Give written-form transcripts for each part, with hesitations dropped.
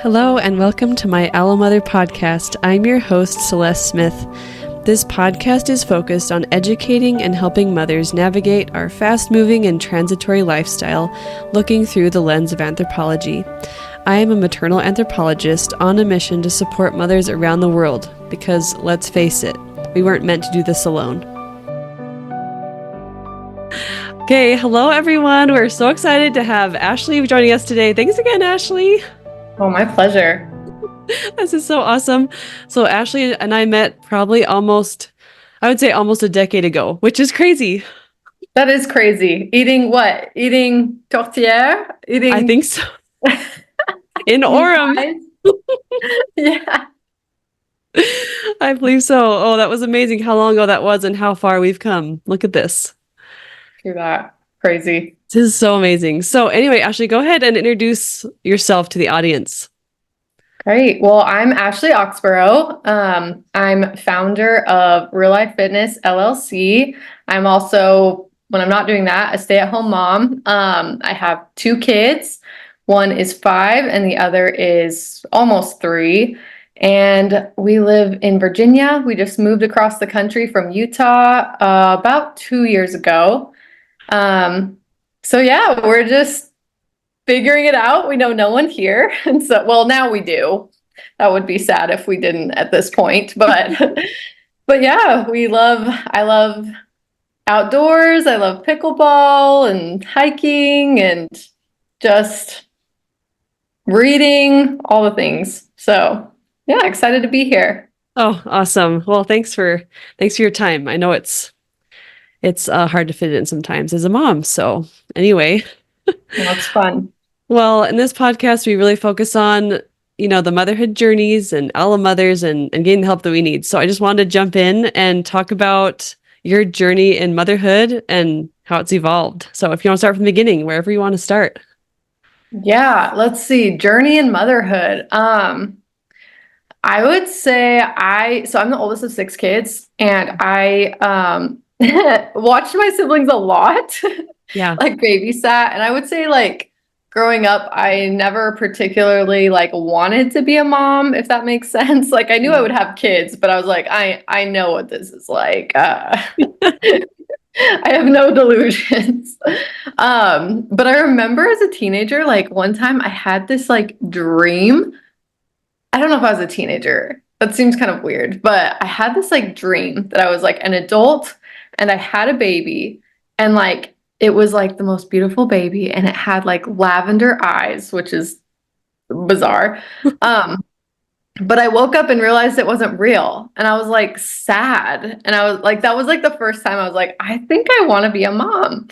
Hello and welcome to my Allomother podcast. I'm your host, Celeste Smith. This podcast is focused on educating and helping mothers navigate our fast-moving and transitory lifestyle, looking through the lens of anthropology. I am a maternal anthropologist on a mission to support mothers around the world because, let's face it, we weren't meant to do this alone. Okay, hello everyone. We're so excited to have Ashlee joining us today. Thanks again, Ashlee. Oh, my pleasure. This is so awesome. So Ashlee and I met probably almost a decade ago, which is crazy. That is crazy. Eating what? Eating tortilla? I think so. In Orem. Yeah. I believe so. Oh, that was amazing how long ago that was and how far we've come. Look at this. Hear that. Crazy. This is so amazing. So anyway, Ashlee, go ahead and introduce yourself to the audience. Great. Well, I'm Ashlee Oxborough. I'm founder of Real Life Fitness LLC. I'm also, when I'm not doing that, a stay-at-home mom. I have 2 kids. One is 5 and the other is almost 3. And we live in Virginia. We just moved across the country from Utah about 2 years ago. So yeah, we're just figuring it out. We know no one here. And so, well, now we do. That would be sad if we didn't at this point, but, but yeah, I love outdoors. I love pickleball and hiking and just reading, all the things. So yeah, excited to be here. Oh, awesome. Well, thanks for your time. I know it's hard to fit in sometimes as a mom. So anyway. That's fun. Well, in this podcast, we really focus on, the motherhood journeys and allomothers and getting the help that we need. So I just wanted to jump in and talk about your journey in motherhood and how it's evolved. So if you want to start from the beginning, wherever you want to start. Yeah, let's see. Journey in motherhood. I would say so I'm the oldest of 6 kids, and I watched my siblings a lot. Yeah. Like babysat. And I would say like growing up, I never particularly like wanted to be a mom, if that makes sense. Like I knew I would have kids, but I was like, I know what this is like. I have no delusions. But I remember as a teenager, like one time I had this like dream. I don't know if I was a teenager. That seems kind of weird, but I had this like dream that I was like an adult and I had a baby, and like it was like the most beautiful baby, and it had like lavender eyes, which is bizarre. But I woke up and realized it wasn't real, and I was like sad, and I was like, that was like the first time I was like, I think I want to be a mom.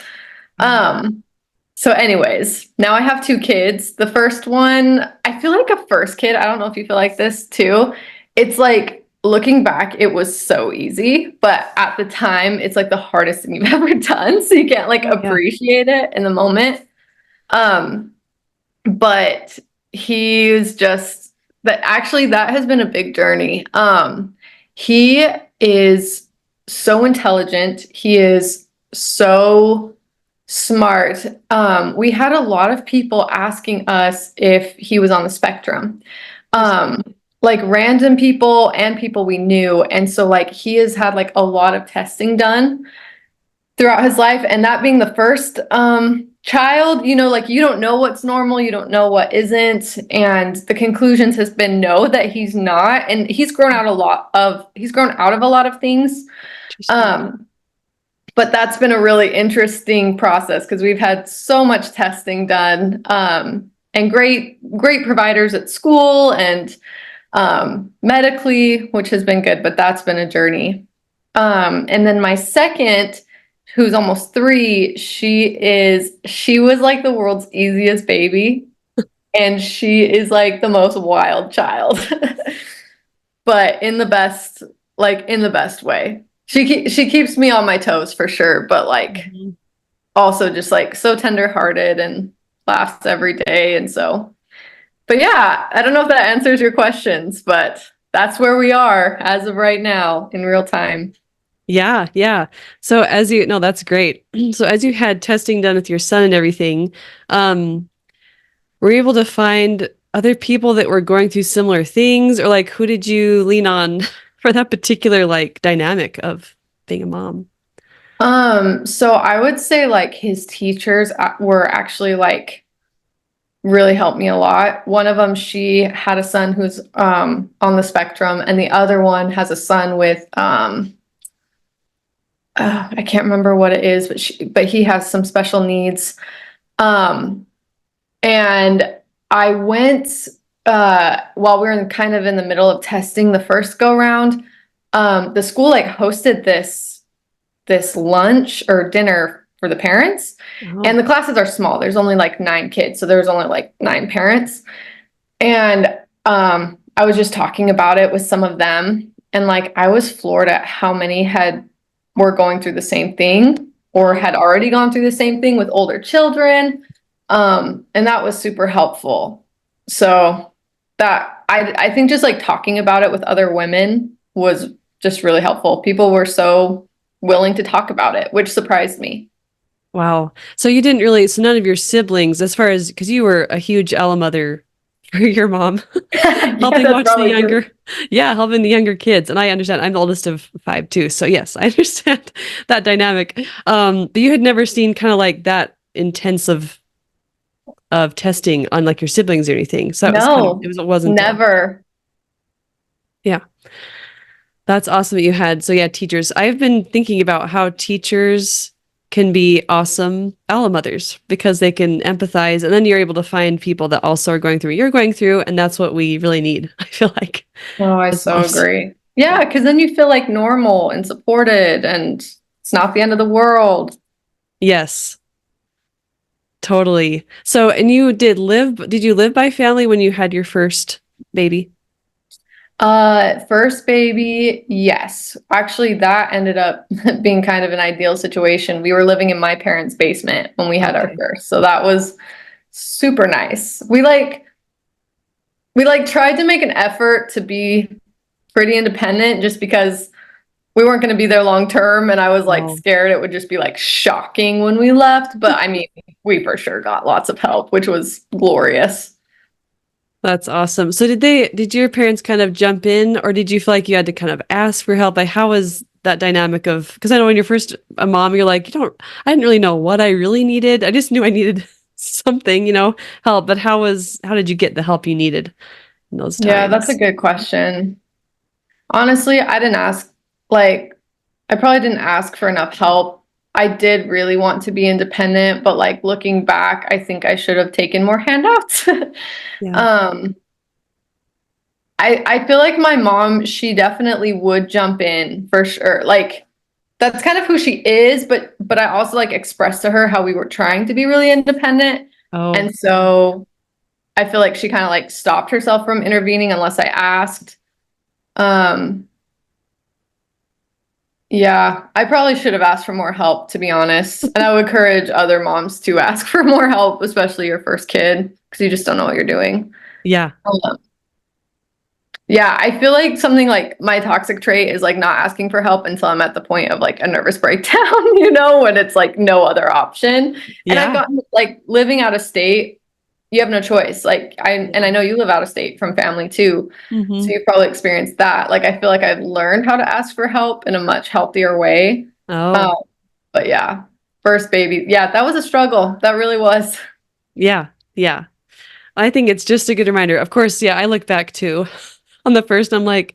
So anyways, now I have 2 kids. The first one, I feel like a first kid, I don't know if you feel like this too. It's like looking back, it was so easy, but at the time, it's like the hardest thing you've ever done. So you can't like appreciate it in the moment. But he's just that has been a big journey. He is so intelligent. He is so smart. We had a lot of people asking us if he was on the spectrum. Like random people and people we knew. And so like he has had like a lot of testing done throughout his life. And that being the first child, like you don't know what's normal, you don't know what isn't. And the conclusions has been no, that he's not. And he's grown out of a lot of things. But that's been a really interesting process because we've had so much testing done, and great providers at school and medically, which has been good, but that's been a journey. And then my second, who's almost 3, she was like the world's easiest baby. And she is like the most wild child, but in the best way. She keeps me on my toes for sure, but like also just like so tenderhearted and laughs every day. And so, but yeah, I don't know if that answers your questions, but that's where we are as of right now in real time. Yeah, yeah. So that's great. So as you had testing done with your son and everything, were you able to find other people that were going through similar things, or like who did you lean on for that particular like dynamic of being a mom? So I would say like his teachers were actually like really helped me a lot. One of them, she had a son who's on the spectrum, and the other one has a son with I can't remember what it is, but he has some special needs. Um, and I went while we were kind of in the middle of testing the first go round. The school like hosted this lunch or dinner for the parents, and Oh, the classes are small. There's only like 9 kids, so there was only like 9 parents. And I was just talking about it with some of them, and like I was floored at how many were going through the same thing or had already gone through the same thing with older children. And that was super helpful. So that I think just like talking about it with other women was just really helpful. People were so willing to talk about it, which surprised me. wow. So you didn't really, so none of your siblings, as far as, because you were a huge allomother for your mom, Yeah, helping that's watch the probably true. younger, yeah, helping the younger kids. And I understand, I'm the oldest of five too. So yes, I understand that dynamic. But you had never seen kind of like that intense of testing on like your siblings or anything. So that was kind of, No, it wasn't, never. yeah. That's awesome that you had. So yeah, teachers. I've been thinking about how teachers can be awesome allo mothers because they can empathize, and then you're able to find people that also are going through what you're going through, and that's what we really need. I feel like Oh, I as so moms. agree. Yeah. Yeah, because then you feel like normal and supported, and it's not the end of the world. Yes, totally. So, and you did you live by family when you had your first baby? First baby, yes. Actually, that ended up being kind of an ideal situation. We were living in my parents' basement when we had our Okay. first, so that was super nice. We like tried to make an effort to be pretty independent just because we weren't going to be there long term, and I was like Oh, scared it would just be like shocking when we left, but I mean, we for sure got lots of help, which was glorious. that's awesome. So did your parents kind of jump in, or did you feel like you had to kind of ask for help? Like how was that dynamic of, because I know when you're first a mom, you're like, I didn't really know what I really needed. I just knew I needed something, help. But how did you get the help you needed in those Yeah, that's a times? good question. Honestly, I didn't ask, like, I probably didn't ask for enough help. I did really want to be independent, but like looking back, I think I should have taken more handouts. Yeah. Um, I feel like my mom, she definitely would jump in for sure. Like that's kind of who she is, but I also like expressed to her how we were trying to be really independent. Oh, And so I feel like she kind of like stopped herself from intervening unless I asked. Um, Yeah, I probably should have asked for more help, to be honest. And I would encourage other moms to ask for more help, especially your first kid, because you just don't know what you're doing. yeah. Um, yeah, I feel like something like my toxic trait is like not asking for help until I'm at the point of like a nervous breakdown, when it's like no other option. And I've Yeah. gotten like living out of state, you have no choice. And I know you live out of state from family too. So Hmm. you've probably experienced that. Like I feel like I've learned how to ask for help in a much healthier way. Oh, Um, but yeah, first baby. Yeah, that was a struggle. That really was. yeah. Yeah. I think it's just a good reminder. Of course, yeah, I look back too on the first, I'm like,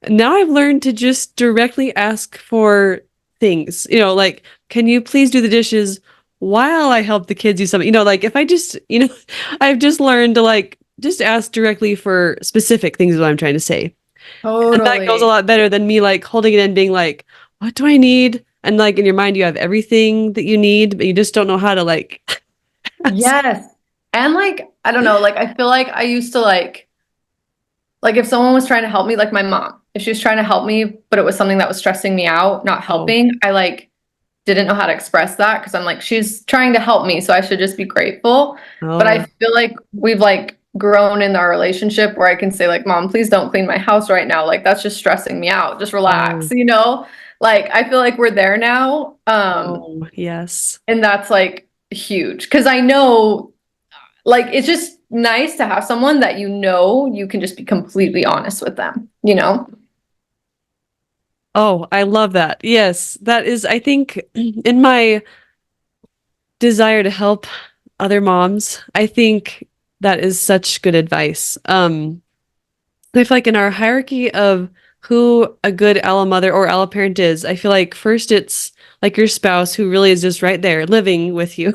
now I've learned to just directly ask for things, like, can you please do the dishes while I help the kids do something? Like if I just, I've just learned to like just ask directly for specific things is what I'm trying to say. And that goes a Totally. lot better than me like holding it in being like, what do I need? And like in your mind you have everything that you need, but you just don't know how to like ask. Yes. And like, I don't know, like I feel like I used to like if someone was trying to help me, like my mom, if she was trying to help me, but it was something that was stressing me out, not Oh, helping, I like didn't know how to express that because I'm like, she's trying to help me, so I should just be grateful. But I oh, feel like we've like grown in our relationship where I can say, like, Mom, please don't clean my house right now. Like that's just stressing me out. Just relax, oh, you know? Like I feel like we're there now. oh, yes. And that's like huge. Cause I know Like, it's just nice to have someone that you can just be completely honest with them, you know? Oh, I love that. Yes, that is, I think, in my desire to help other moms, I think that is such good advice. I feel like in our hierarchy of who a good allo mother or allo parent is, I feel like first it's like your spouse who really is just right there living with you.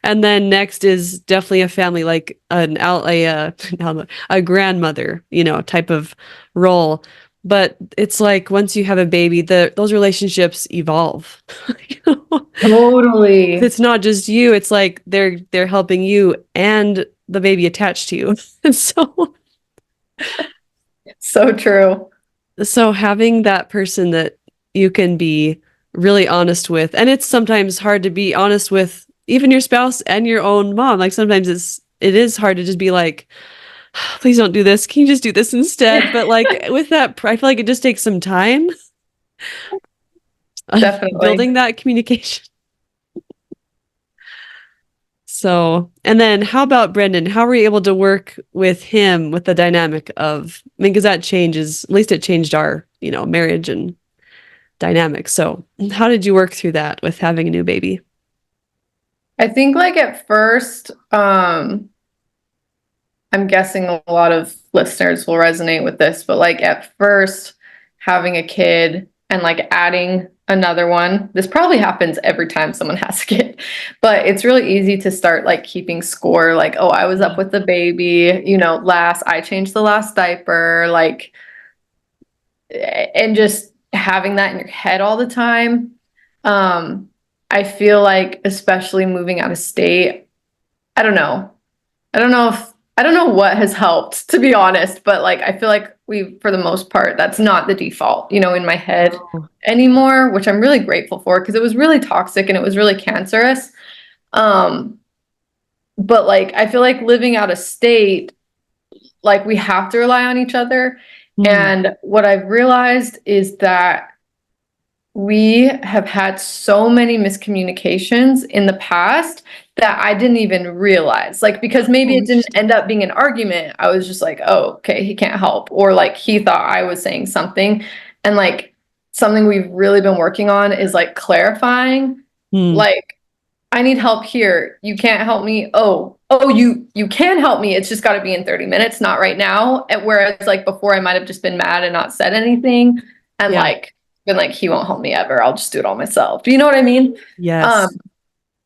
And then next is definitely a family, like a grandmother, type of role. But it's like once you have a baby, those relationships evolve. You know? Totally. It's not just you, it's like they're helping you and the baby attached to you. And So true. so having that person that you can be really honest with, and it's sometimes hard to be honest with even your spouse and your own mom. Like sometimes it is hard to just be like, please don't do this. Can you just do this instead? But like with that, I feel like it just takes some time of Definitely. building that communication. So, and then how about Brendan? How were you able to work with him with the dynamic of, I mean, because that changes, at least it changed our, marriage and dynamic. So, how did you work through that with having a new baby? I think like at first, I'm guessing a lot of listeners will resonate with this, but like at first, having a kid and like adding another one, this probably happens every time someone has a kid, but it's really easy to start like keeping score, like, oh, I was up with the baby, I changed the last diaper, like, and just having that in your head all the time. Um, I feel like, especially moving out of state, I don't know. I don't know what has helped, to be honest, but like I feel like for the most part, that's not the default, in my head Oh. anymore, which I'm really grateful for because it was really toxic and it was really cancerous. Um, but like I feel like living out of state, like we have to rely on each other. Hmm. And what I've realized is that we have had so many miscommunications in the past that I didn't even realize. Like, because maybe Oh, it didn't interesting. end up being an argument. I was just like, oh, okay, he can't help. Or like he thought I was saying something. And like something we've really been working on is like clarifying, Hmm. like, I need help here. You can't help me. You can help me. It's just got to be in 30 minutes, not right now. And whereas like before I might have just been mad and not said anything and Yeah. like been like he won't help me ever. I'll just do it all myself. Do you know what I mean? Um Yes.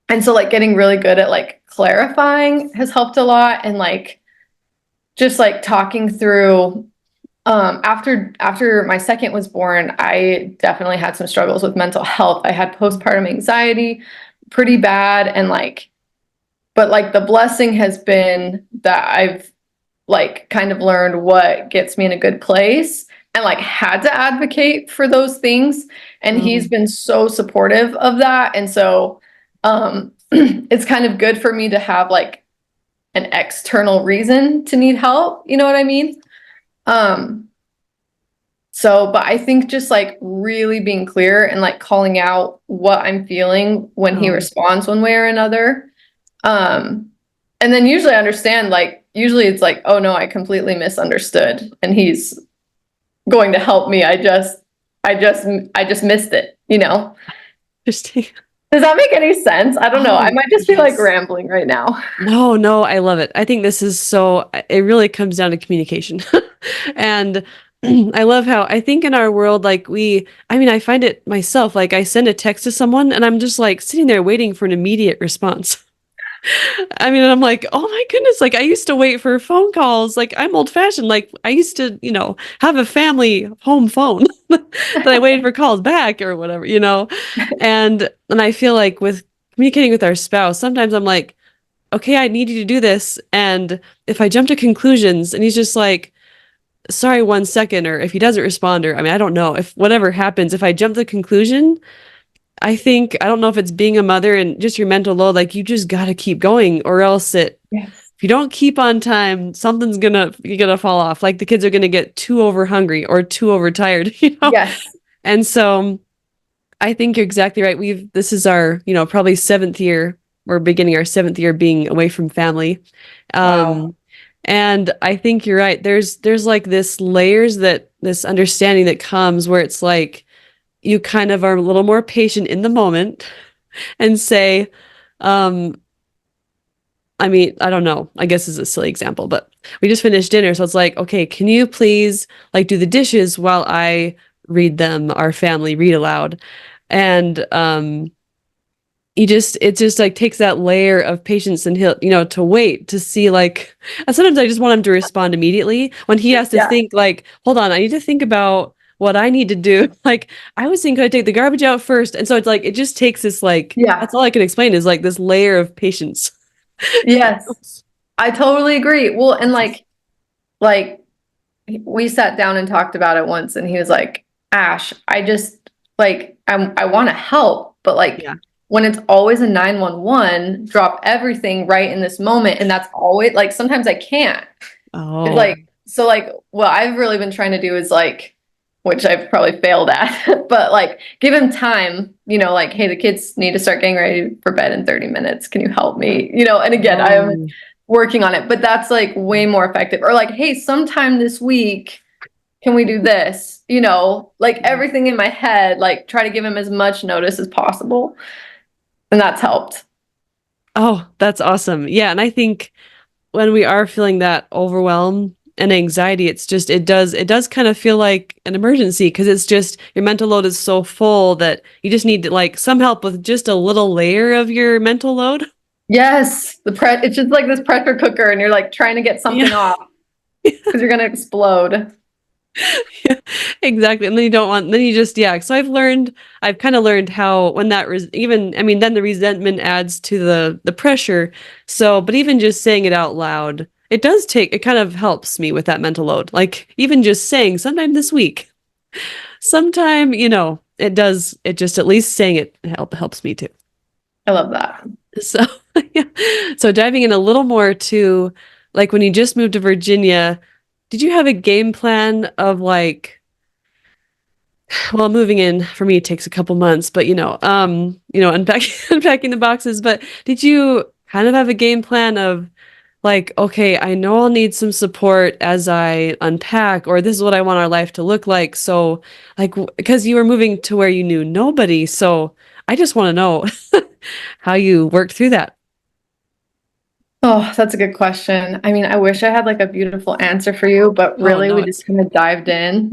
and so like getting really good at like clarifying has helped a lot and like just like talking through after my second was born, I definitely had some struggles with mental health. I had postpartum anxiety pretty bad and like but like the blessing has been that I've like kind of learned what gets me in a good place and like had to advocate for those things and he's Mm. been so supportive of that and so it's kind of good for me to have like an external reason to need help, you know what I mean? um but I think just like really being clear and like calling out what I'm feeling when he Oh, responds one way or another. Um, and then usually I understand, like, usually it's like, oh no, I completely misunderstood and he's going to help me. I just missed it, you know? interesting. Does that make any sense? I don't know. I Oh, might just be like yes. rambling right now. No, no, I love it. I think this is so, it really comes down to communication. And I love how I think in our world, like I mean, I find it myself, like I send a text to someone and I'm just like sitting there waiting for an immediate response. I mean, and I'm like, oh my goodness, like I used to wait for phone calls. Like I'm old fashioned. Like I used to, have a family home phone that I waited for calls back or whatever. And I feel like with communicating with our spouse, sometimes I'm like, okay, I need you to do this. And if I jump to conclusions and he's just like, sorry, 1 second, or if he doesn't respond, or I mean, I don't know if whatever happens, if I jump to the conclusion, I don't know if it's being a mother and just your mental load, like you just got to keep going or else Yes. if you don't keep on time, you're gonna fall off. Like the kids are gonna get too over hungry or too overtired, Yes. And so I think you're exactly right. This is our, probably seventh year we're beginning our 7th year being away from family. Wow. And I think you're right. There's like this understanding that comes where it's like you kind of are a little more patient in the moment and say, um, I mean, I don't know. I guess it's a silly example, but we just finished dinner, so it's like, okay, can you please like do the dishes while I read them, our family read aloud? And it just like takes that layer of patience and he'll, to wait to see like, and sometimes I just want him to respond immediately when he has to Yeah. think like, hold on, I need to think about what I need to do. Like I was thinking I'd take the garbage out first. And so it's like, it just takes this like, Yeah. that's all I can explain is like this layer of patience. Yes. I totally agree. Well, and like we sat down and talked about it once and he was like, Ash, I just like I want to help, but like Yeah. when it's always a 911, drop everything right in this moment. And that's always like sometimes I can't. It's Oh, like so like what I've really been trying to do is like which I've probably failed at, but like give him time, like, hey, the kids need to start getting ready for bed in 30 minutes. Can you help me? And again, I am oh, working on it, but that's like way more effective. Or like, hey, sometime this week, can we do this? Like everything in my head, like try to give him as much notice as possible. And that's helped. oh, that's awesome. Yeah. And I think when we are feeling that overwhelm and anxiety, it does kind of feel like an emergency because it's just your mental load is so full that you just need like some help with just a little layer of your mental load. Yes, it's just like this pressure cooker, and you're like trying to get Yeah. something off because you're gonna explode. Yeah, exactly. And then you just, yeah. So I've kind of learned how when I mean, then the resentment adds to the pressure. So, but even just saying it out loud, it kind of helps me with that mental load. Like even just saying sometime this week, sometime, it just at least saying it helps me too. I love that. So, yeah. So diving in a little more to like when you just moved to Virginia, did you have a game plan of like, well, moving in for me takes a couple months, but unpacking unpacking the boxes. But did you kind of have a game plan of like, okay, I know I'll need some support as I unpack, or this is what I want our life to look like. So, like, because you were moving to where you knew nobody, so I just want to know how you worked through that. Oh, that's a good question. I mean, I wish I had like a beautiful answer for you, but Oh really no, we just kind of dived in.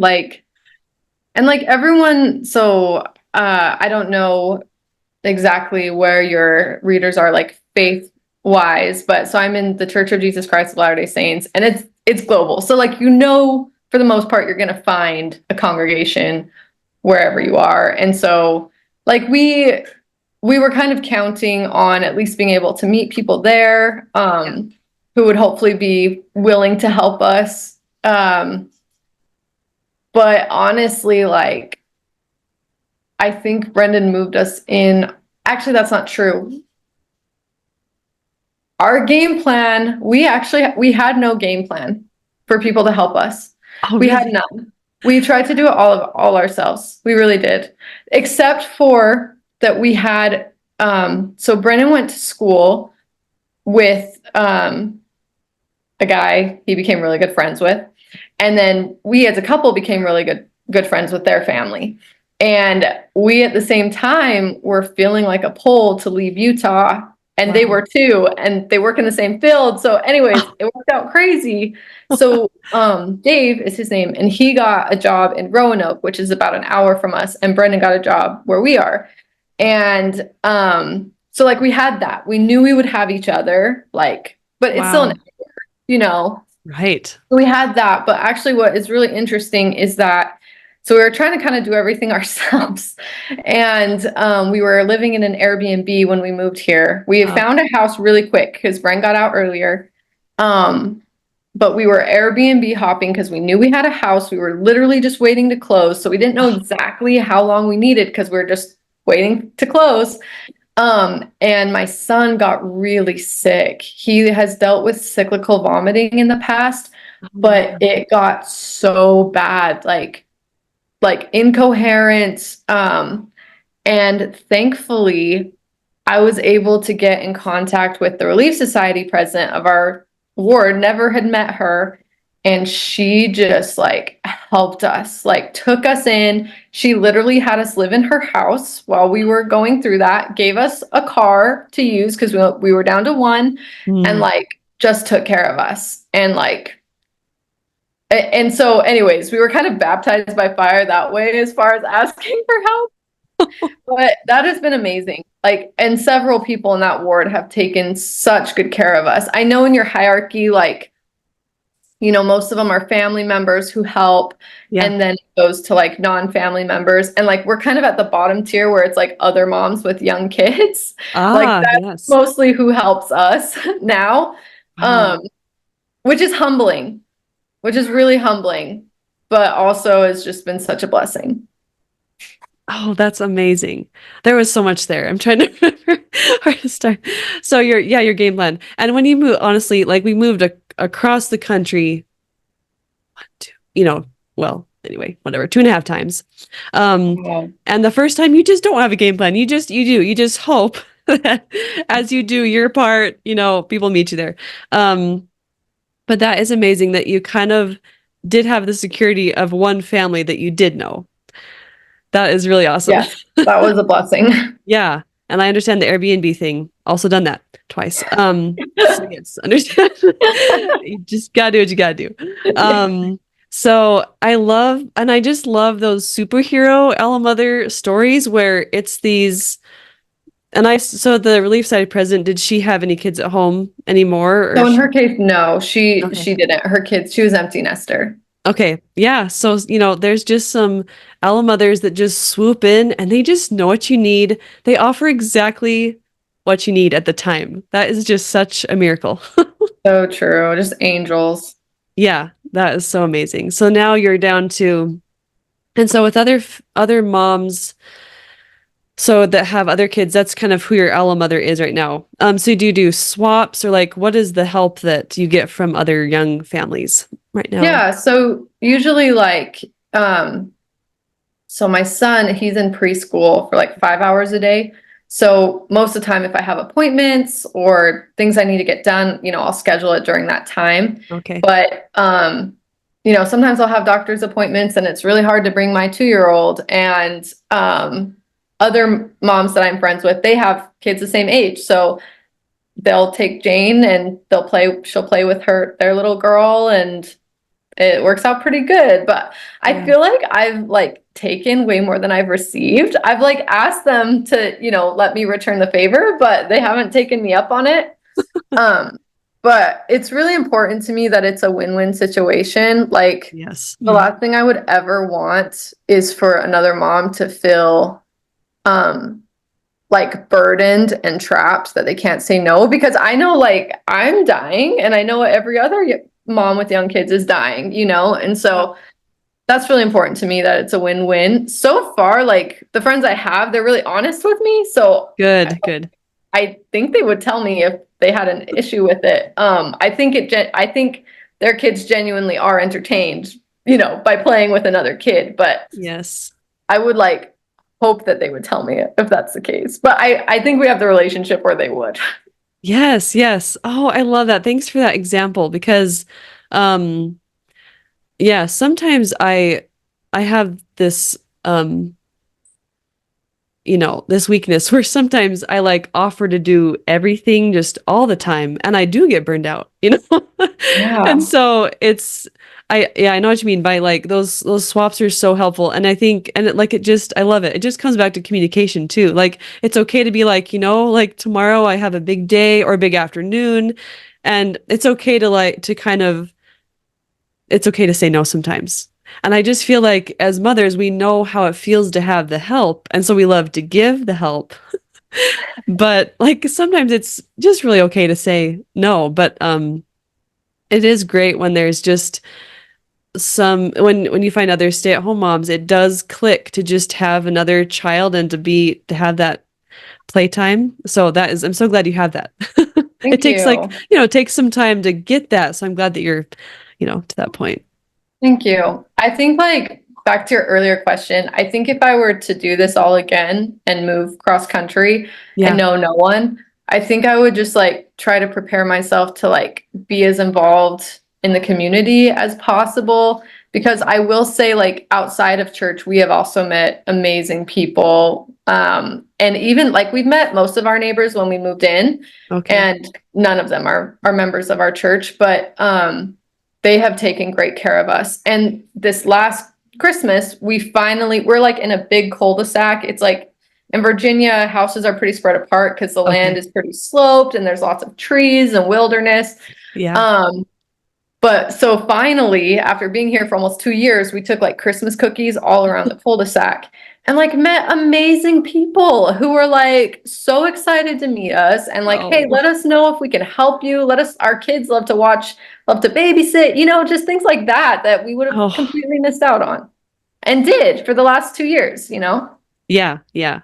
And like everyone, so I don't know exactly where your readers are like faith wise, but so I'm in the Church of Jesus Christ of Latter-day Saints, and it's global. So like for the most part, you're gonna find a congregation wherever you are. And so like we were kind of counting on at least being able to meet people there who would hopefully be willing to help us. But honestly, like I think Brendan moved us in. Actually, that's not true. Our game plan, we had no game plan for people to help us. oh We had really? none. We tried to do it all ourselves. We really did. Except for that we had so Brennan went to school with a guy he became really good friends with. And then we as a couple became really good friends with their family. And we at the same time were feeling like a pull to leave Utah, and they Wow. were too, and they work in the same field. So anyways, Oh, it worked out crazy. So Dave is his name, and he got a job in Roanoke, which is about an hour from us, and Brendan got a job where we are. And so like we had that. We knew we would have each other, like, but it's still wow. you know, Right. we had that. But actually, what is really interesting is that so we were trying to kind of do everything ourselves. And we were living in an Airbnb when we moved here. We Oh, found a house really quick because Brent got out earlier. But we were Airbnb hopping because we knew we had a house. We were literally just waiting to close. So we didn't know exactly how long we needed because we were just waiting to close. And my son got really sick. He has dealt with cyclical vomiting in the past, oh but no. it got so bad, like incoherent. And thankfully, I was able to get in contact with the Relief Society president of our ward, never had met her. And she just like helped us, like took us in. She literally had us live in her house while we were going through that, gave us a car to use because we were down to one, and like just took care of us. And like, and so anyways, we were kind of baptized by fire that way as far as asking for help. But that has been amazing. Like, and several people in that ward have taken such good care of us. I know in your hierarchy, like, you know, most of them are family members who help, and then it goes to like non-family members. And like, we're kind of at the bottom tier where it's like other moms with young kids. Like that's mostly who helps us now. Which is humbling, which is really humbling, but also has just been such a blessing. Oh, that's amazing. There was so much there. I'm trying to remember where to start. So your game plan. And when you move, honestly, like we moved across the country, well, anyway, whatever, 2.5 times. And the first time you just don't have a game plan. You just hope that as you do your part, people meet you there. But that is amazing that you kind of did have the security of one family that you did know. That is really awesome. Yes, that was a blessing. Yeah. And I understand the Airbnb thing. Also done that twice. So yes, understand. You just gotta do what you gotta do. So I just love those superhero allomothers stories where it's these, so the Relief Society president, did she have any kids at home anymore? So in her case, no, she didn't. Her kids, she was empty nester. Okay. Yeah. So, there's just some allomothers that just swoop in and they just know what you need. They offer exactly what you need at the time. That is just such a miracle. So true. Just angels. Yeah. That is so amazing. So now you're down to, and so with other moms, so that have other kids, that's kind of who your allomother is right now. So do you do swaps, or like, what is the help that you get from other young families right now? Yeah. So usually like, so my son, he's in preschool for like 5 hours a day. So most of the time, if I have appointments or things I need to get done, I'll schedule it during that time. Okay. But, sometimes I'll have doctor's appointments and it's really hard to bring my 2-year-old, and, other moms that I'm friends with, they have kids the same age. So they'll take Jane and she'll play with their little girl, and it works out pretty good. But I feel like I've like taken way more than I've received. I've like asked them to, let me return the favor, but they haven't taken me up on it. But it's really important to me that it's a win-win situation. Like, yes, the last thing I would ever want is for another mom to feel like burdened and trapped that they can't say no, because I know like I'm dying, and I know every other mom with young kids is dying, and so that's really important to me, that it's a win-win. So far, like the friends I have, they're really honest with me. So good. I think they would tell me if they had an issue with it. I think their kids genuinely are entertained, by playing with another kid, but yes, I would like hope that they would tell me if that's the case. But I think we have the relationship where they would. Yes. Oh, I love that. Thanks for that example, because sometimes I have this this weakness where sometimes I like offer to do everything just all the time, and I do get burned out, And so I know what you mean by like those swaps are so helpful. And I think, and I love it. It just comes back to communication too. Like, it's okay to be like, like tomorrow I have a big day or a big afternoon, and it's okay to it's okay to say no sometimes. And I just feel like as mothers, we know how it feels to have the help. And so we love to give the help. But like sometimes it's just really okay to say no. But it is great when there's just when you find other stay-at-home moms, it does click to just have another child and to have that playtime. So I'm so glad you have that. It takes it takes some time to get that. So I'm glad that you're, to that point. Thank you. I think like back to your earlier question, I think if I were to do this all again and move cross country and Yeah. know no one, I think I would just like try to prepare myself to like be as involved in the community as possible. Because I will say, like outside of church, we have also met amazing people. And even like we've met most of our neighbors when we moved in, Okay. and none of them are members of our church, but they have taken great care of us. And this last Christmas, we're like in a big cul-de-sac. It's like in Virginia, houses are pretty spread apart because the land Okay. is pretty sloped and there's lots of trees and wilderness. Yeah. Um, but so finally, after being here for almost 2 years, we took like Christmas cookies all around the cul-de-sac and like met amazing people who were like so excited to meet us and like, hey, Oh. let us know if we can help you. Our kids love to watch, love to babysit, just things like that we would have Oh. completely missed out on and did for the last 2 years. Yeah. Yeah.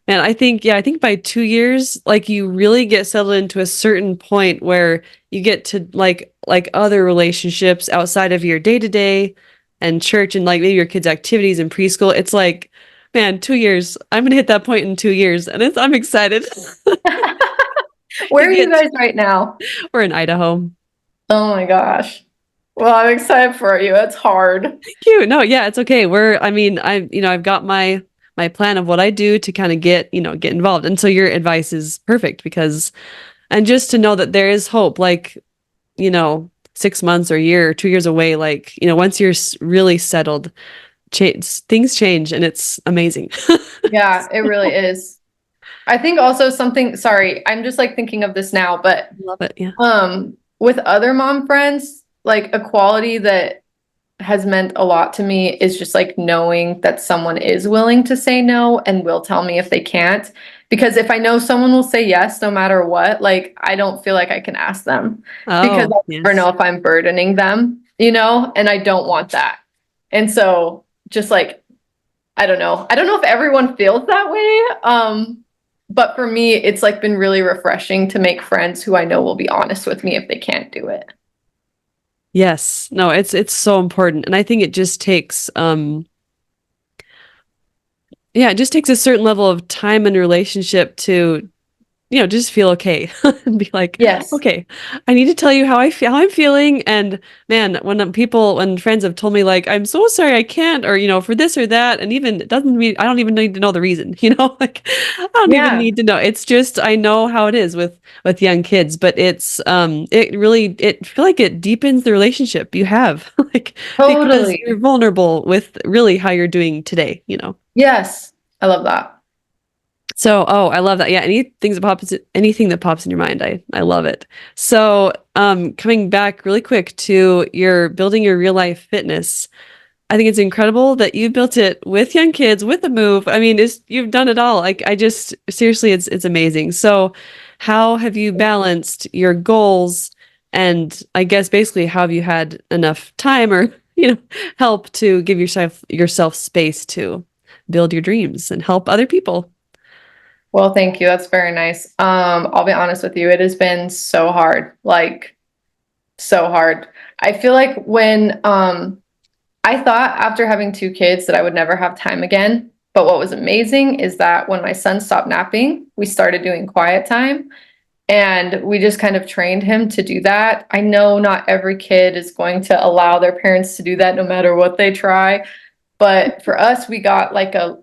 And I think by 2 years, like you really get settled into a certain point where you get to like other relationships outside of your day to day and church and like maybe your kids' activities in preschool. It's like, man, 2 years. I'm gonna hit that point in 2 years, and I'm excited Where to are you get. guys right now? We're in Idaho. Oh my gosh. Well, I'm excited for you. It's hard. Cute. No, yeah, it's okay. I mean, I've got my plan of what I do to kind of get involved. And so your advice is perfect because, and just to know that there is hope, like, 6 months or a year or 2 years away, like, once you're really settled, things change and it's amazing. Yeah, it really is. I think also something, sorry, I'm just like thinking of this now, but Love it. Yeah. with other mom friends, like a quality that has meant a lot to me is just like knowing that someone is willing to say no and will tell me if they can't. Because if I know someone will say yes no matter what, like I don't feel like I can ask them because Oh, I never know yes. if I'm burdening them, and I don't want that. And so just like, I don't know. I don't know if everyone feels that way. But for me, it's like been really refreshing to make friends who I know will be honest with me if they can't do it. Yes. No, it's so important. And I think it just takes yeah, it just takes a certain level of time and relationship to just feel okay and be like, Yes. okay, I need to tell you how how I'm feeling. And man, when friends have told me like, I'm so sorry, I can't, or, for this or that. And even it doesn't mean I don't even need to know the reason, like I don't even Yeah, need to know. It's just, I know how it is with young kids, but it feel like it deepens the relationship you have, like, because you're totally. vulnerable with really how you're doing today. Yes. I love that. So, oh, I love that. Yeah, anything that pops in your mind, I love it. So, coming back really quick to your building your real life fitness, I think it's incredible that you built it with young kids, with a move. I mean, you've done it all. Like, I just seriously, it's amazing. So, how have you balanced your goals, and I guess basically, how have you had enough time or help to give yourself space to build your dreams and help other people? Well, thank you. That's very nice. I'll be honest with you. It has been so hard, like so hard. I feel like when I thought after having two kids that I would never have time again. But what was amazing is that when my son stopped napping, we started doing quiet time. And we just kind of trained him to do that. I know not every kid is going to allow their parents to do that no matter what they try. But for us, we got like a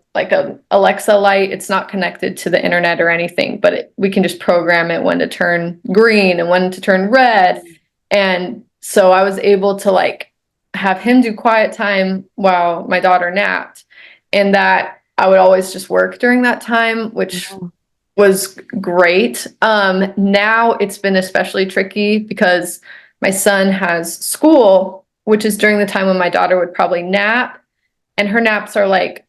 Alexa light. It's not connected to the internet or anything, but we can just program it when to turn green and when to turn red. And so I was able to like have him do quiet time while my daughter napped, and that I would always just work during that time, which Oh, was great. Now it's been especially tricky because my son has school, which is during the time when my daughter would probably nap, and her naps are like,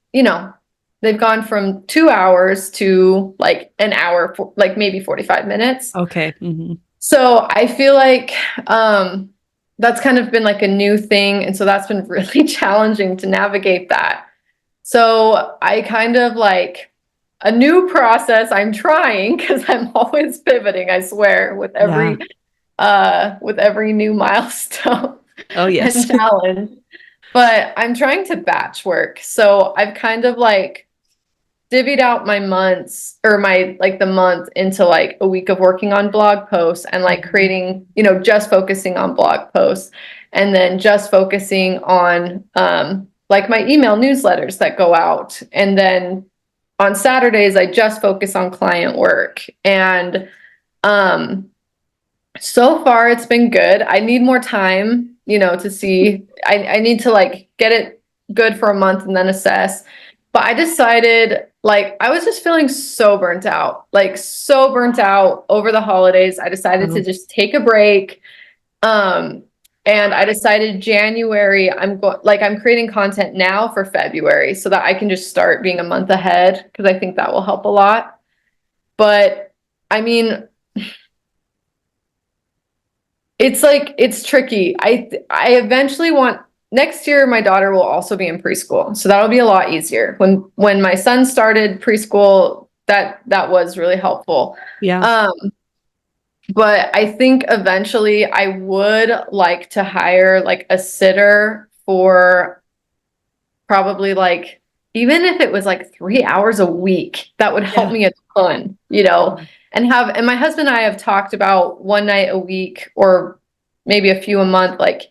they've gone from 2 hours to like an hour, like maybe 45 minutes. okay. So I feel like that's kind of been like a new thing. And so that's been really challenging to navigate that. So I kind of like a new process I'm trying because I'm always pivoting, I swear, Yeah. with every new milestone Oh, and yes. challenge. But I'm trying to batch work. So I've kind of like divvied out my months or my like the month into like a week of working on blog posts and like creating, just focusing on blog posts and then just focusing on like my email newsletters that go out. And then on Saturdays, I just focus on client work. And so far it's been good. I need more time, to see. I need to like get it good for a month and then assess. But I decided like I was just feeling so burnt out, over the holidays. I decided to just take a break. And I decided January, I'm creating content now for February so that I can just start being a month ahead because I think that will help a lot. But I mean, it's tricky. I eventually want next year my daughter will also be in preschool. So that'll be a lot easier. When my son started preschool, that was really helpful. Yeah. But I think eventually I would like to hire like a sitter for probably like even if it was like 3 hours a week, that would help Yeah. me a ton, and my husband and I have talked about one night a week or maybe a few a month, like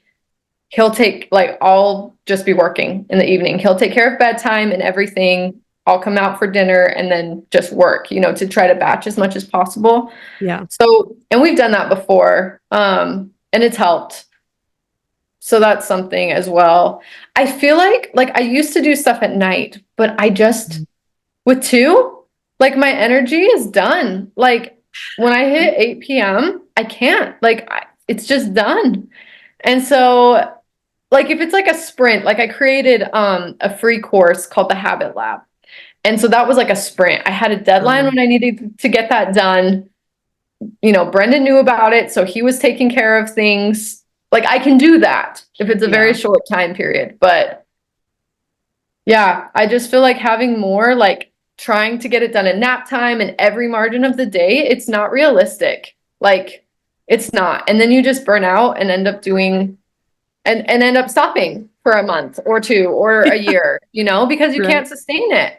he'll take like I'll just be working in the evening. He'll take care of bedtime and everything. I'll come out for dinner and then just work, to try to batch as much as possible. Yeah. So, and we've done that before, and it's helped. So that's something as well. I feel like I used to do stuff at night, but I just with two, like my energy is done. Like when I hit 8 p.m., I can't. It's just done. And so like if it's like a sprint, like I created a free course called the Habit Lab. And so that was like a sprint. I had a deadline when I needed to get that done. Brendan knew about it, so he was taking care of things. Like I can do that if it's a very short time period. But yeah, I just feel like having more, like trying to get it done at nap time and every margin of the day, it's not realistic. Like it's not. And then you just burn out and end up doing and end up stopping for a month or two or a year, because you can't sustain it.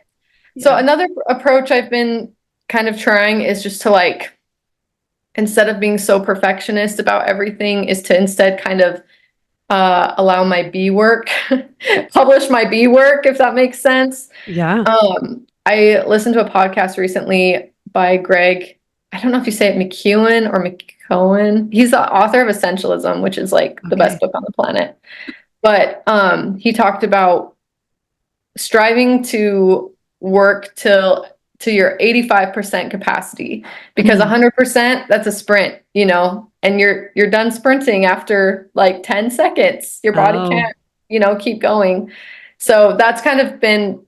So another approach I've been kind of trying is just to like, instead of being so perfectionist about everything, is to instead kind of allow my B work, publish my B work, if that makes sense. Yeah. I listened to a podcast recently by Greg. I don't know if you say it McEwen or McCohen. He's the author of Essentialism, which is like the best book on the planet. But he talked about striving to work to your 85% capacity, because 100%, that's a sprint, and you're done sprinting after like 10 seconds. Your body can't, keep going. So that's kind of been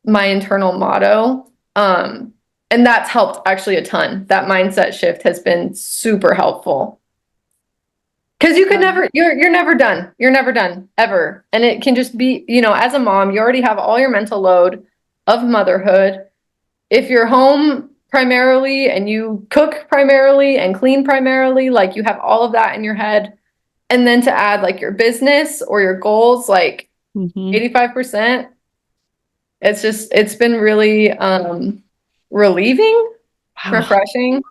my internal motto. And that's helped actually a ton. That mindset shift has been super helpful. Because you could never, you're never done. You're never done ever. And it can just be, as a mom, you already have all your mental load of motherhood. If you're home primarily and you cook primarily and clean primarily, like you have all of that in your head. And then to add like your business or your goals, like 85%, it's been really relieving, refreshing.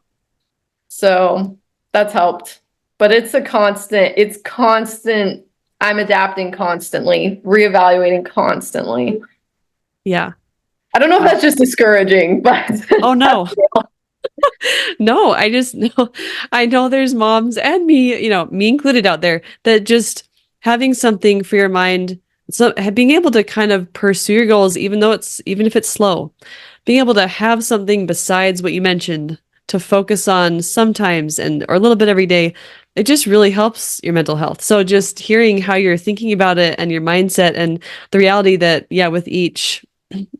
So that's helped. But it's constant. I'm adapting constantly, reevaluating constantly. Yeah. I don't know if that's just discouraging, but oh no. No, I know there's moms and me, me included out there, that just having something for your mind, so being able to kind of pursue your goals, even if it's slow, being able to have something besides what you mentioned to focus on sometimes or a little bit every day, it just really helps your mental health. So just hearing how you're thinking about it and your mindset and the reality that, with each,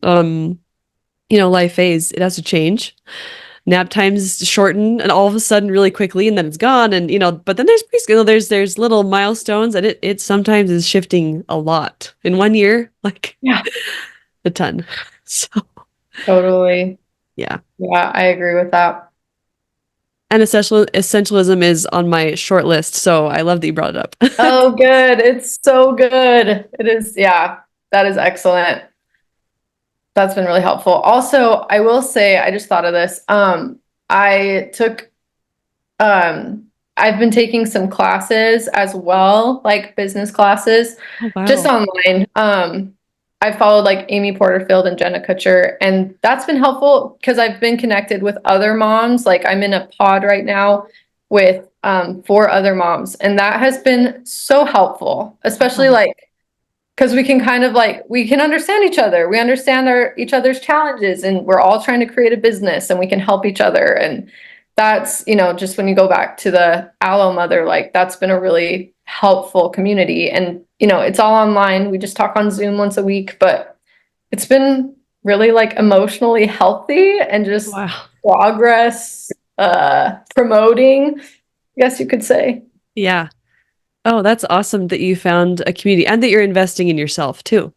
life phase, it has to change. Nap times shorten and all of a sudden really quickly, and then it's gone. And, but then there's preschool, there's little milestones, and it sometimes is shifting a lot in 1 year, like a ton. So totally. yeah. Yeah, I agree with that. And essentialism is on my short list, so I love that you brought it up. Oh, good. It's so good. It is. Yeah, that is excellent. That's been really helpful. Also, I will say, I just thought of this. I took, I've been taking some classes as well, like business classes, Oh, just wow. online. I followed like Amy Porterfield and Jenna Kutcher, and that's been helpful because I've been connected with other moms. Like I'm in a pod right now with 4 other moms, and that has been so helpful, especially Wow. like because we can kind of like we can understand each other. We understand each other's challenges, and we're all trying to create a business, and we can help each other. And that's, just when you go back to the Allo Mother, like that's been a really helpful community. And it's all online. We just talk on Zoom once a week, but it's been really like emotionally healthy and just Wow. progress promoting, I guess you could say. Yeah. Oh, that's awesome that you found a community and that you're investing in yourself too.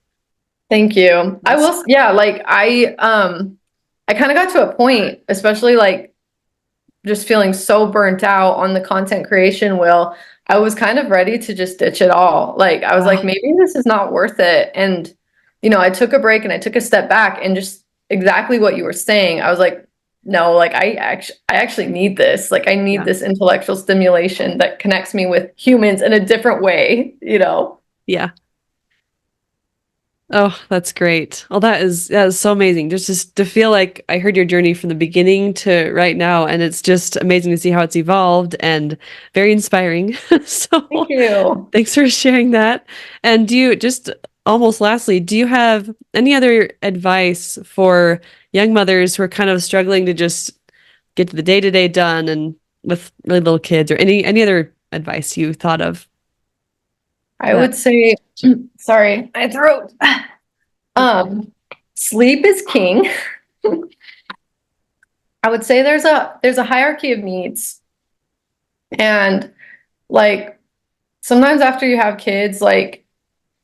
Thank you. I That's will, yeah, like I kind of got to a point, especially like just feeling so burnt out on the content creation wheel. I was kind of ready to just ditch it all. Like I was wow. like, maybe this is not worth it. And I took a break and I took a step back and just exactly what you were saying. I was like, no, like I actually need this. Like I need Yeah. this intellectual stimulation that connects me with humans in a different way. Yeah. Oh, that's great. Well, that is so amazing. Just to feel like I heard your journey from the beginning to right now, and it's just amazing to see how it's evolved and very inspiring. Thank So, you. thanks for sharing that. And do you just almost lastly, do you have any other advice for young mothers who are kind of struggling to just get the day-to-day done and with really little kids, or any other advice you thought of I for that? would say, sorry, my throat. Um, Sleep is king. I would say there's a hierarchy of needs. And like sometimes after you have kids, like,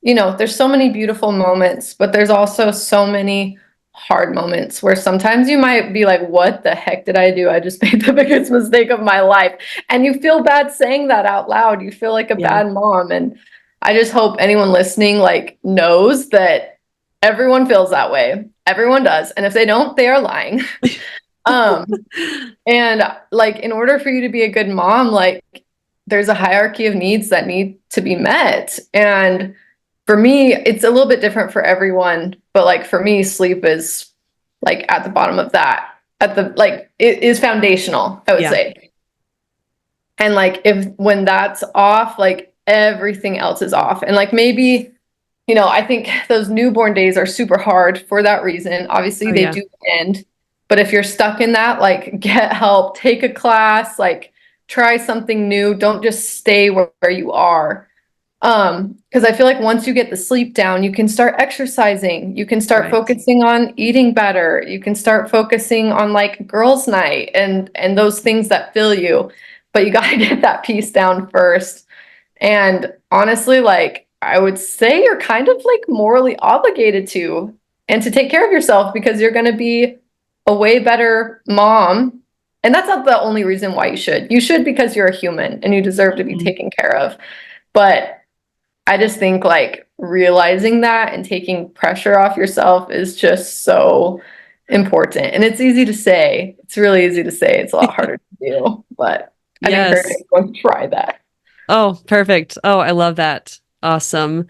there's so many beautiful moments, but there's also so many hard moments where sometimes you might be like, what the heck did I do? I just made the biggest mistake of my life. And you feel bad saying that out loud. You feel like a Yeah. bad mom. And I just hope anyone listening like knows that everyone feels that way. Everyone does. And if they don't, they are lying. Um, and like in order for you to be a good mom, like there's a hierarchy of needs that need to be met. And for me, it's a little bit different for everyone, but like for me, sleep is like at the bottom of that. At the like it is foundational, I would Yeah. say. And like if when that's off, like everything else is off. And like maybe, I think those newborn days are super hard for that reason. Obviously, Oh, they yeah. do end. But if you're stuck in that, like get help, take a class, like try something new. Don't just stay where you are. Because I feel like once you get the sleep down, you can start exercising. You can start Right. focusing on eating better. You can start focusing on like girls' night and those things that fill you. But you got to get that piece down first. And honestly, like I would say you're kind of like morally obligated to and to take care of yourself because you're going to be a way better mom. And that's not the only reason why you should. You should because you're a human and you deserve to be Mhm. taken care of. But I just think like realizing that and taking pressure off yourself is just so important. And it's easy to say. It's really easy to say. It's a lot harder to do, but I'd encourage Yes. everyone to try that. Oh, perfect. Oh, I love that. Awesome.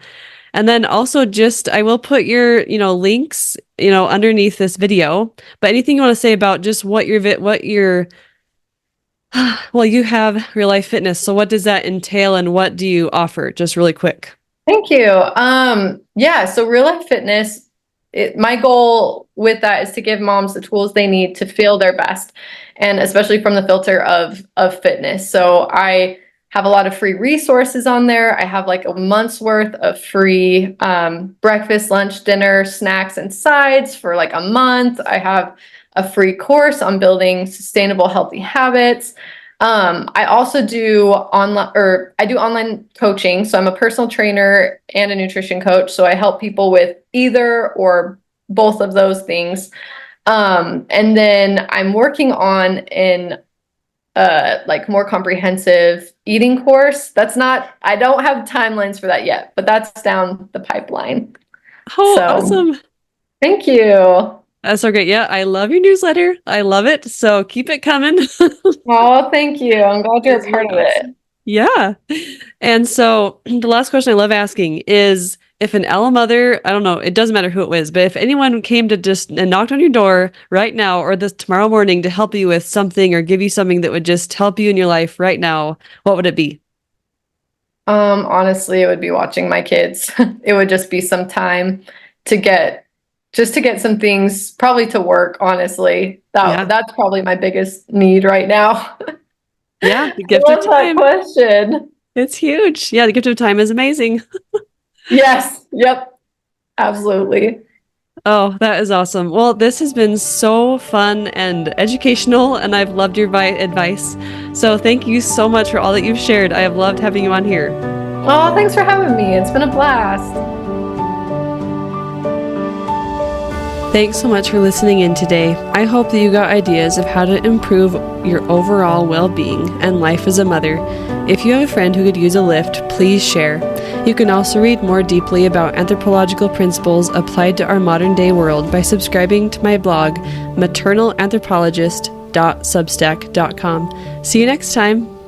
And then also just I will put your, links, underneath this video, but anything you want to say about just what your well, you have Real Life Fitness. So what does that entail and what do you offer? Just really quick. Thank you. Yeah, so Real Life Fitness, my goal with that is to give moms the tools they need to feel their best, and especially from the filter of fitness. So I have a lot of free resources on there. I have like a month's worth of free breakfast, lunch, dinner, snacks, and sides for like a month. I have a free course on building sustainable, healthy habits. I also do online coaching. So I'm a personal trainer and a nutrition coach. So I help people with either or both of those things. And then I'm working on an like more comprehensive eating course. I don't have timelines for that yet, but that's down the pipeline. Oh, So awesome. thank you. That's so great. Yeah, I love your newsletter. I love it. So keep it coming. Oh, thank you. I'm glad you're It's a part really of it. awesome. Yeah. And so the last question I love asking is if an allomother, I don't know, it doesn't matter who it was, but if anyone came to just and knocked on your door right now or this tomorrow morning to help you with something or give you something that would just help you in your life right now, what would it be? Honestly, it would be watching my kids. It would just be some time to get just to get some things probably to work, honestly. Yeah. That's probably my biggest need right now. Yeah. The I gift of love that time. question. It's huge. Yeah. The gift of time is amazing. Yes. Yep. Absolutely. Oh, that is awesome. Well, this has been so fun and educational, and I've loved your advice. So thank you so much for all that you've shared. I have loved having you on here. Oh, thanks for having me. It's been a blast. Thanks so much for listening in today. I hope that you got ideas of how to improve your overall well-being and life as a mother. If you have a friend who could use a lift, please share. You can also read more deeply about anthropological principles applied to our modern day world by subscribing to my blog, maternalanthropologist.substack.com. See you next time.